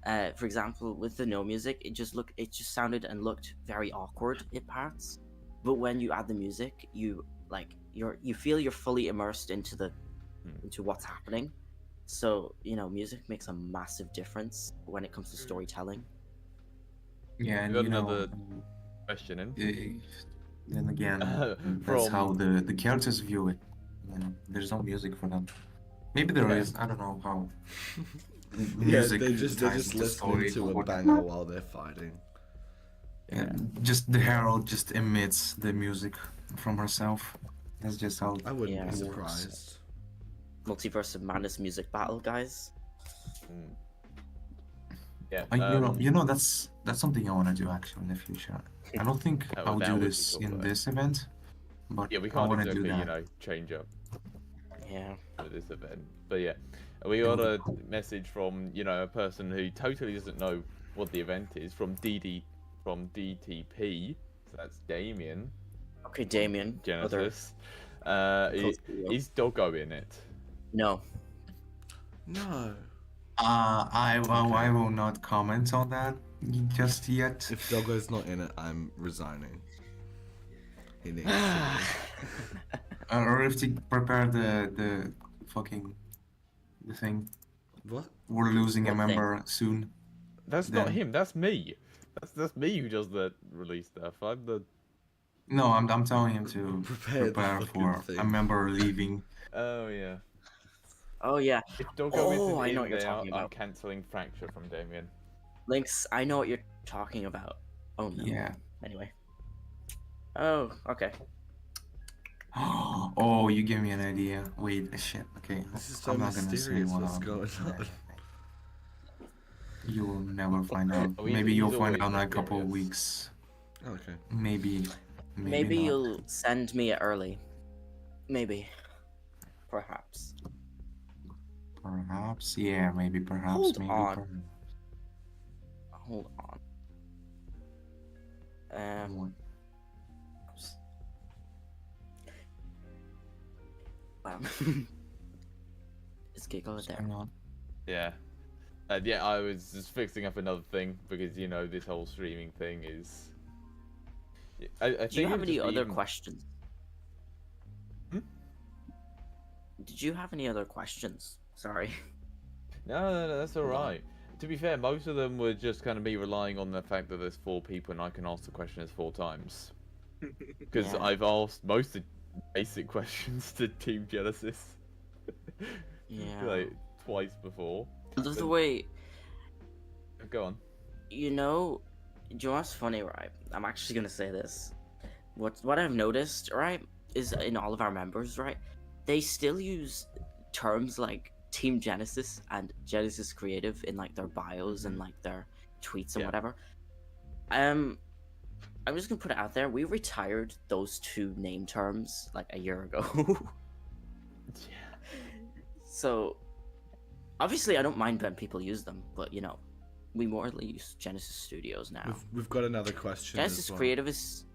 For example, with the no music, it just sounded and looked very awkward at parts. But when you add the music, you feel you're fully immersed into what's happening. So, music makes a massive difference when it comes to storytelling. Yeah, and we got another question in. Then again, that's From- how the characters view it. There's no music for them. Maybe there is. I don't know how. Music they just ties the story listening to a or- banger while they're fighting. Yeah, just the Herald just emits the music from herself. That's just how. I wouldn't Yeah. be Works. surprised. Multiverse of Madness music battle, guys. Mm. Yeah. That's something I want to do actually in the future. I don't think That I'll would do be this cool, in though. this event, but Yeah, we I can't want to do exactly, that. change up Yeah. for this event. But yeah, we got a message from, a person who totally doesn't know what the event is, from DTP. So that's Damien Okay, Damien. Other- Genesis. Is Doggo in it? No. No. I will not comment on that just yet. If Doggo's not in it, I'm resigning. He needs to Or if they prepare the fucking the thing. be. What? We're losing a What thing? member soon. That's not Then- him. That's me. That's me who does the release stuff. I'm the. No, I'm telling him to Prepare the prepare fucking for thing. a member leaving. Oh yeah. Oh, yeah. If Doggo Oh, isn't I know in what you're there, talking I'm about. cancelling Fracture from Damien. Lynx, I know what you're talking about. Oh, no. Yeah. Anyway. Oh, okay. Oh, you gave me an idea. Wait, shit. Okay, This is so I'm not gonna say mysterious. what What's I'm. going on? You will never find out. Oh, Maybe you'll he's find always out in a couple of mysterious. weeks. Okay. Maybe, maybe Maybe not. you'll send me it early. Maybe. Perhaps. Perhaps, yeah, maybe, perhaps, Hold maybe, on. perhaps. Hold on. What? Wow. Is Giggle What's there? going on? Yeah. Yeah, I was just fixing up another thing because you know this whole streaming thing is. I think Do you have it'd any just be other even- questions? Hmm? Did you have any other questions? Sorry. No, that's all Hold on. right. To be fair, most of them were just kind of me relying on the fact that there's 4 people and I can ask the questions 4 times. Because Yeah. I've asked most of the basic questions to Team Genesis. Yeah. Like twice before. I love the but- way, Go on. you know, do you know what's funny, right? I'm actually gonna say this. What I've noticed, right, is in all of our members, right, they still use terms like Team Genesis and Genesis Creative in like their bios and like their tweets and Yeah. whatever. I'm just gonna put it out there. We retired those 2 name terms like a year ago. Yeah. So obviously I don't mind when people use them, but you know, we more use Genesis Studios now. We've got another question. Genesis as well. Creative is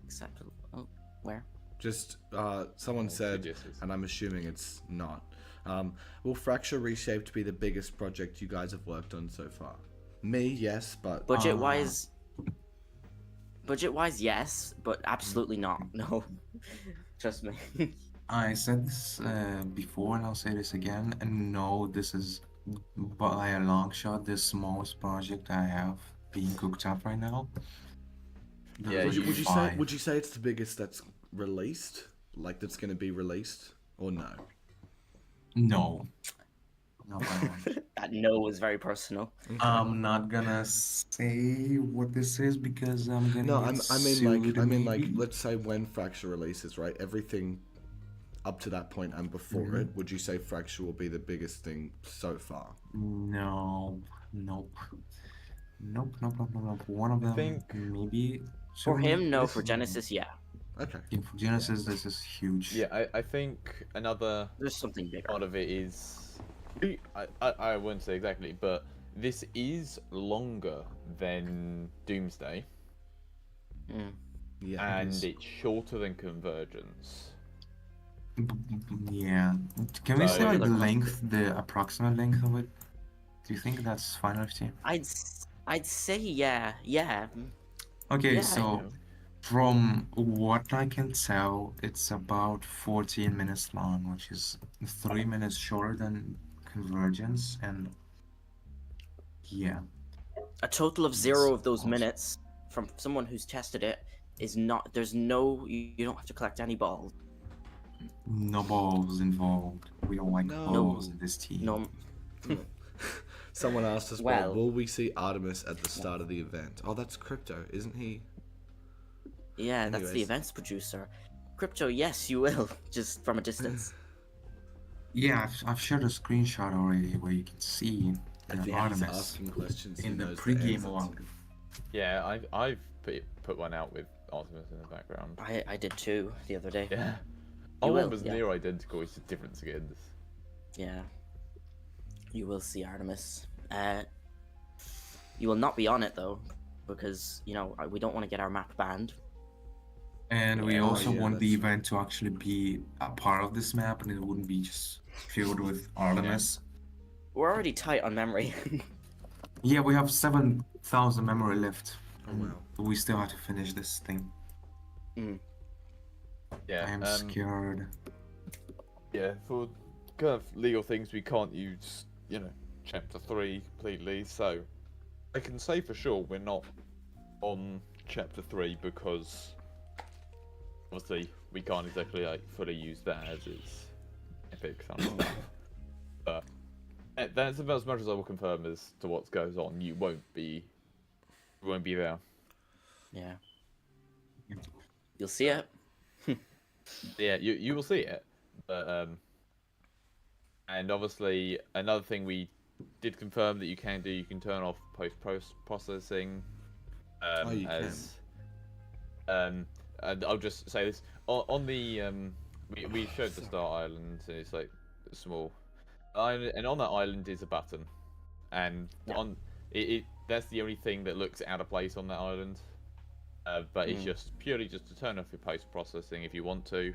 acceptable. Oh, where? Just someone Oh, said, Genesis. and I'm assuming it's not. Will Fracture Reshaped be the biggest project you guys have worked on so far? Me, yes, but Budget wise, yes, but absolutely not. No, trust me. I said this before, and I'll say this again. And no, this is by a long shot the smallest project I have being cooked up right now. Yeah, There's would like you say five. would you say it's the biggest that's released, like that's going to be released, or no? No. Not by much. That no was very personal. I'm not gonna say what this is because I'm gonna No, get I mean like, maybe. let's say when Fracture releases, right? Everything up to that point and before it, would you say Fracture will be the biggest thing so far? No, nope. Nope, nope, nope, nope, nope. One of them, think- maybe. For him, no. this For is- Genesis, yeah. Okay. Yeah, for Genesis, this is huge. Yeah, I think another There's something bigger. part of it is. I wouldn't say exactly, but this is longer than Doomsday, Mm. Yeah. and is. it's shorter than Convergence. Yeah. Can we So- say like the Like- length, the approximate length of it? Do you think that's fine with you? I'd say yeah, yeah. Okay, Yeah. so from what I can tell, it's about 14 minutes long, which is 3 minutes shorter than Convergence, and yeah. A total of That's 0 of those awesome. minutes from someone who's tested it is not. There's no. You don't have to collect any balls. No balls involved. We don't like No. balls in this team. No. Someone asked us, Well- will we see Artemis at the start of the event? Oh, that's Crypto, isn't he? Yeah, that's the Anyways. events producer. Crypto, yes, you will, just from a distance. Yeah, I've shared a screenshot already where you can see At the the end, he's Artemis asking questions. he in the knows pregame answers. log. Yeah, I've put one out with Artemis in the background. I did too the other day. Yeah. You Our one will, was yeah. near identical, it's just different skins. Yeah. You will see Artemis. You will not be on it though, because you know we don't want to get our map banned. And we Yeah, also yeah, want the that's- event to actually be a part of this map, and it wouldn't be just filled with Artemis. We're already tight on memory. Yeah, we have 7,000 memory left. Oh, wow. But we still have to finish this thing. Yeah. I am scared. Yeah, for kind of legal things, we can't use, Chapter 3 completely, so I can say for sure we're not on Chapter 3 because obviously we can't exactly fully use that as its epic kind of stuff. But that's about as much as I will confirm as to what goes on. You won't be there. Yeah. You'll see it. Yeah, you will see it. But and obviously another thing we did confirm that you can do, you can turn off post processing. Oh, you As and I'll just say this on the we showed the Star Island, and it's like small island, and on that island is a button, and Yeah. on it that's the only thing that looks out of place on that island. But it's just purely just to turn off your post processing if you want to.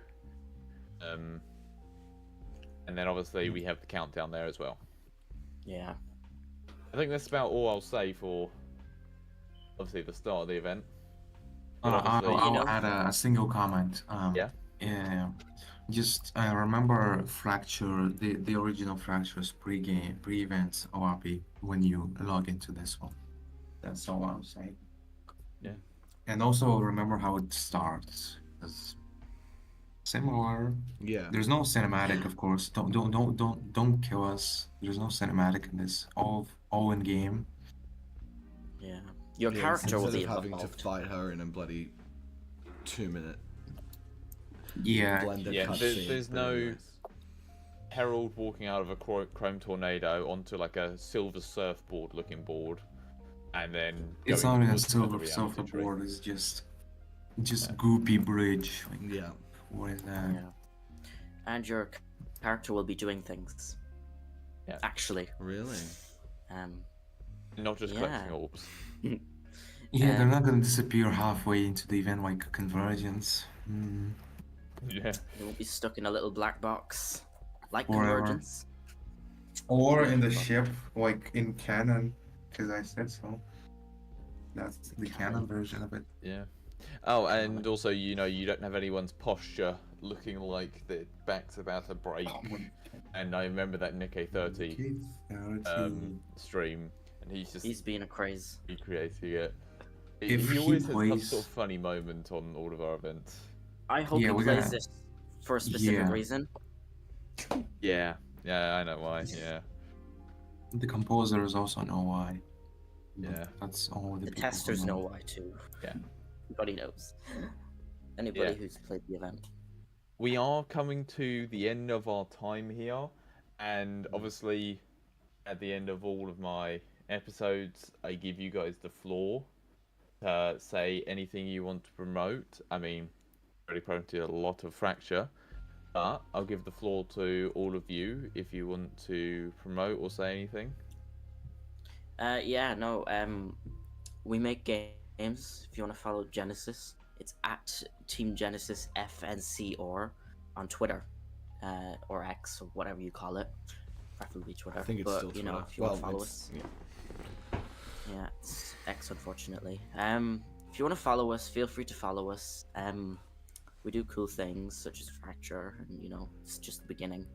And then obviously we have the countdown there as well. Yeah. I think that's about all I'll say for obviously the start of the event. But I'll, obviously, you know- add a single comment. Yeah. Yeah. Just remember Fracture, the original Fracture's pre-event ORP when you log into this one. That's all I'll say. Yeah. And also remember how it starts. It's similar. Yeah. There's no cinematic, of course. Don't kill us. There's no cinematic in this. All in game. Yeah. Your Yeah, character will instead be of having to evolved. fight her in a bloody 2-minute Yeah. blender Yeah, cutscene. there's but no- anyways. Herald walking out of a chrome tornado onto like a silver surfboard looking board, and then It's going not even a towards another silver reality tree. surfboard. It's just goopy bridge. Like, Yeah. what is that? Yeah. And your character will be doing things. Yeah. Actually. Really? Not just Yeah. collecting orbs. Yeah, they're not gonna disappear halfway into the event like Convergence. Yeah. You won't be stuck in a little black box. Like Forever. Convergence. Or in the ship, like in canon, because I said so. That's the canon version of it. Yeah. Oh, and also, you know, you don't have anyone's posture looking like their back's about to break. And I remember that Nikkei 30 stream, and He's being a craze. recreating it. If He he always has some plays- sort of funny moment on all of our events. I hope Yeah, he we're plays gonna- this for a specific Yeah. reason. Yeah. Yeah, I know why. Yeah. The composers also know why. But Yeah. That's all the The people who testers know why too. Yeah. Everybody knows. Anybody Yeah. who's played the event. We are coming to the end of our time here, and obviously, at the end of all of my episodes, I give you guys the floor to say anything you want to promote. I mean, already promoted a lot of Fracture, but I'll give the floor to all of you if you want to promote or say anything. We make games. If you want to follow Genesis, it's at Team Genesis FNC on Twitter, or X, or whatever you call it. Preferably Twitter. I think it's but, still you know, Twitter. if you want to Well, follow it's- us. yeah. Yeah, it's X, unfortunately. If you want to follow us, feel free to follow us. We do cool things such as Fracture, and you know, it's just the beginning.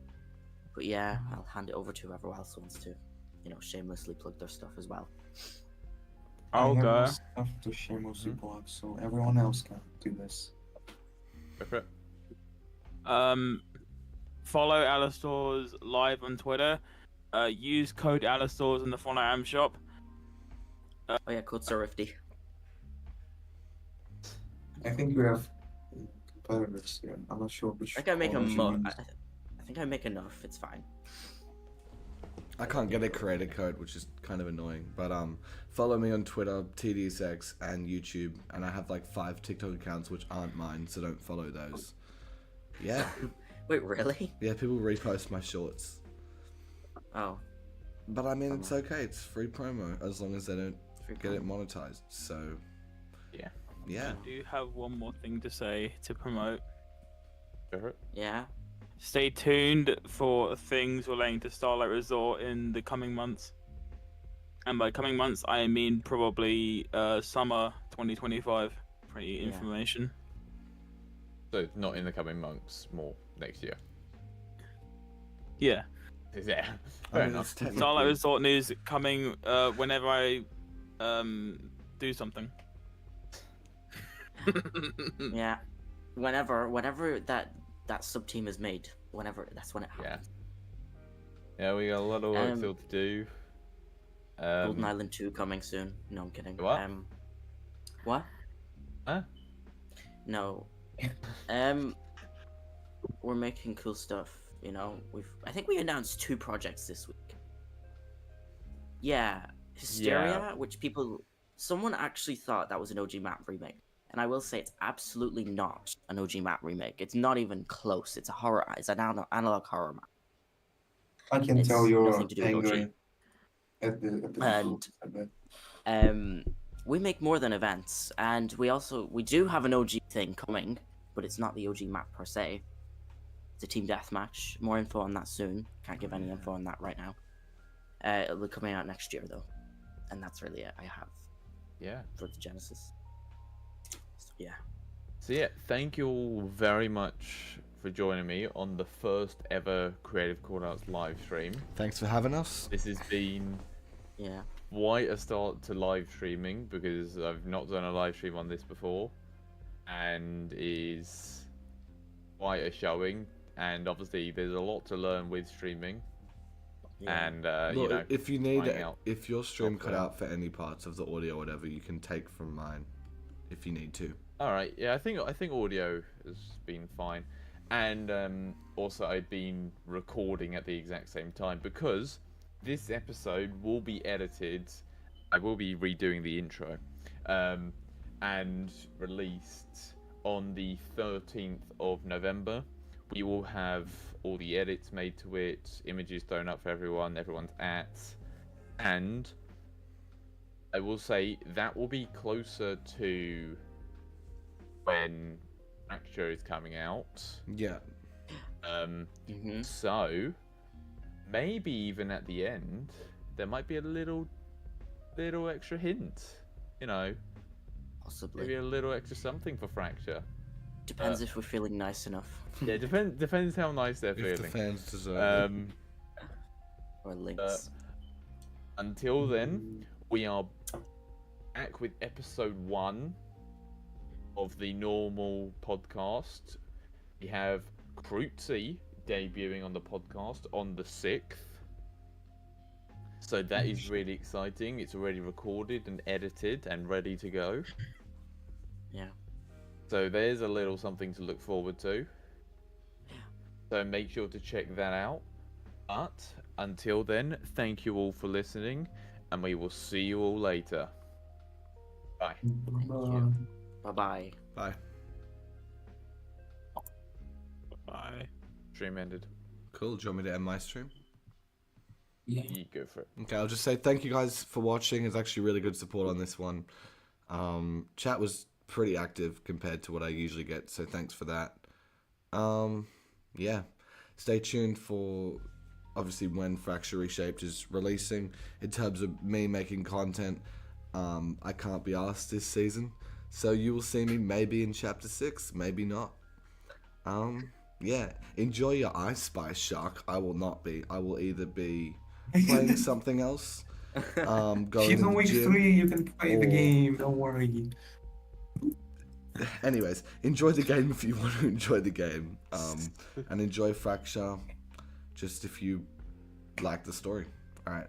But yeah, I'll hand it over to whoever else wants to, you know, shamelessly plug their stuff as well. I I'll have go. no stuff to shamelessly plug, so everyone else can do this. Go for it. Follow Alistors live on Twitter. Use code Alistors in the Fortnite Am shop. Oh yeah, code Sorifty. I think we have competitors here. I'm not sure which. I think I make a one we should mo. use. I think I make enough. It's fine. I can't get a creator code, which is kind of annoying. But follow me on Twitter, TDSX, and YouTube, and I have like 5 TikTok accounts which aren't mine, so don't follow those. Yeah, Wait, really? yeah, people repost my shorts, Oh, but I mean it's okay. It's free promo as long as they don't free get it promo. monetized. So Yeah. yeah, I do have one more thing to say to promote. Go for it. Yeah. Stay tuned for things relating to Starlight Resort in the coming months. And by coming months, I mean probably summer 2025 for any Yeah. information. So not in the coming months, more next year. Yeah. Yeah. I Fair mean, enough. it's technically- Starlight Resort news coming whenever I do something. Yeah. Whenever that sub team is made, whenever that's when it Yeah. happens. Yeah, we got a lot of work Um, still to do. Golden Island 2 coming soon. No, I'm kidding. What? What? Huh? No, We're making cool stuff. You know, I think we announced 2 projects this week. Yeah, Hysteria, which someone actually thought that was an OG map remake, and I will say it's absolutely not an OG map remake. It's not even close. It's an analog horror map. I can It's tell you're nothing to do with OG. angry at the And I bet. we make more than events, and we do have an OG thing coming, but it's not the OG map per se. It's a team deathmatch. More info on that soon. Can't give any info on that right now. It'll be coming out next year though, and that's really it I have Yeah. for the Genesis. So, yeah. So yeah, thank you all very much for joining me on the first ever Creative Callouts live stream. Thanks for having us. This has been Yeah. quite a start to live streaming because I've not done a live stream on this before, and is quite a showing. And obviously, there's a lot to learn with streaming. Yeah. And Look, you know, if you need trying it, out if your stream cut software. out for any parts of the audio or whatever, you can take from mine if you need to. All right, yeah, I think audio has been fine, and also I've been recording at the exact same time because this episode will be edited. I will be redoing the intro, and released on the 13th of November. We will have all the edits made to it, images thrown up for everyone's at, and I will say that will be closer to when Fracture is coming out. Yeah. So maybe even at the end there might be a little extra hint, you know, Possibly. maybe a little extra something for Fracture. Depends if we're feeling nice enough. Yeah, depends how nice they're If the feeling. fans deserve it. Or links. Until then, we are back with episode 1 of the normal podcast. We have Crutsy debuting on the podcast on the 6th. So that is really exciting. It's already recorded and edited and ready to go. Yeah. So there's a little something to look forward to. Yeah. So make sure to check that out. But until then, thank you all for listening, and we will see you all later. Bye. Thank you. Bye-bye. Bye. Bye. Stream ended. Cool. Do you want me to end my stream? Yeah. You go for it. Okay, I'll just say thank you guys for watching. It's actually really good support on this one. Chat was pretty active compared to what I usually get, so thanks for that. Yeah. Stay tuned for obviously when Fracture Reshaped is releasing. In terms of me making content, I can't be asked this season. So you will see me maybe in chapter 6, maybe not. Yeah. Enjoy your Ice Spice Shark. I will not be. I will either be playing something else, going She's to on the week gym, 3, you can play the or- game, don't worry. Anyways, enjoy the game if you want to enjoy the game. And enjoy Fracture just if you like the story. Alright.